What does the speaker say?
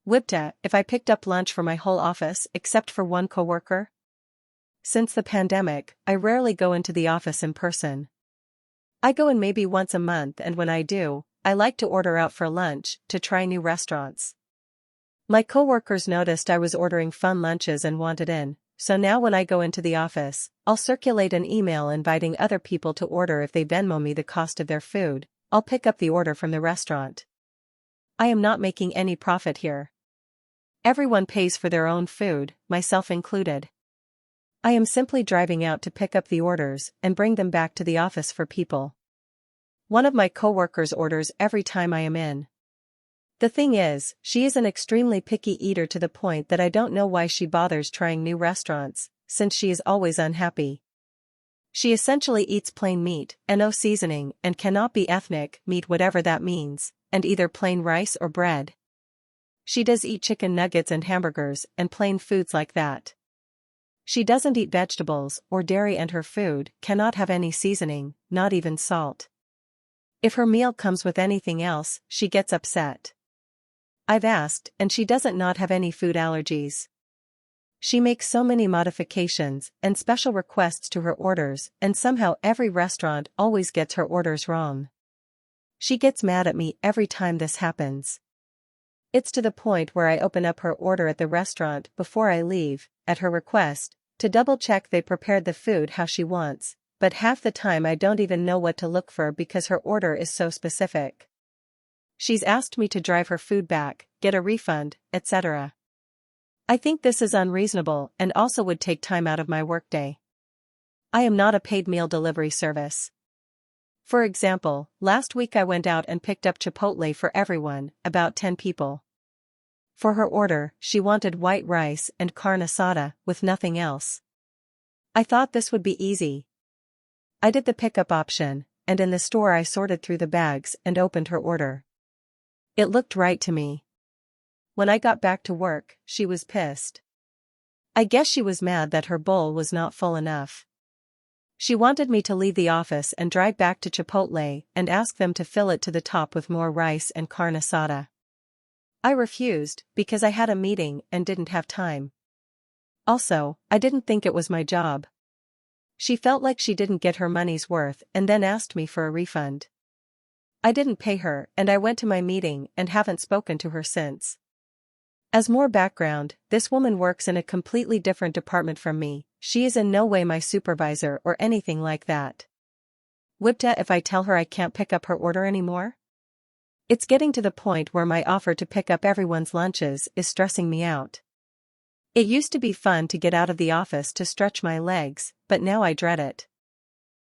Whipta, if I picked up lunch for my whole office except for one coworker? Since the pandemic, I rarely go into the office in person. I go in maybe once a month, and when I do, I like to order out for lunch to try new restaurants. My coworkers noticed I was ordering fun lunches and wanted in, so now when I go into the office, I'll circulate an email inviting other people to order. If they Venmo me the cost of their food, I'll pick up the order from the restaurant. I am not making any profit here. Everyone pays for their own food, myself included. I am simply driving out to pick up the orders and bring them back to the office for people. One of my coworkers orders every time I am in. The thing is, she is an extremely picky eater to the point that I don't know why she bothers trying new restaurants, since she is always unhappy. She essentially eats plain meat, and no seasoning, and cannot be ethnic meat, whatever that means, and either plain rice or bread. She does eat chicken nuggets and hamburgers and plain foods like that. She doesn't eat vegetables or dairy, and her food cannot have any seasoning, not even salt. If her meal comes with anything else, she gets upset. I've asked, and she doesn't not have any food allergies. She makes so many modifications and special requests to her orders, and somehow every restaurant always gets her orders wrong. She gets mad at me every time this happens. It's to the point where I open up her order at the restaurant before I leave, at her request, to double-check they prepared the food how she wants, but half the time I don't even know what to look for because her order is so specific. She's asked me to drive her food back, get a refund, etc. I think this is unreasonable and also would take time out of my workday. I am not a paid meal delivery service. For example, last week I went out and picked up Chipotle for everyone, about 10 people. For her order, she wanted white rice and carne asada with nothing else. I thought this would be easy. I did the pickup option, and in the store I sorted through the bags and opened her order. It looked right to me. When I got back to work, she was pissed. I guess she was mad that her bowl was not full enough. She wanted me to leave the office and drive back to Chipotle and ask them to fill it to the top with more rice and carne asada. I refused, because I had a meeting and didn't have time. Also, I didn't think it was my job. She felt like she didn't get her money's worth and then asked me for a refund. I didn't pay her, and I went to my meeting and haven't spoken to her since. As more background, this woman works in a completely different department from me. She is in no way my supervisor or anything like that. Whipta, if I tell her I can't pick up her order anymore? It's getting to the point where my offer to pick up everyone's lunches is stressing me out. It used to be fun to get out of the office to stretch my legs, but now I dread it.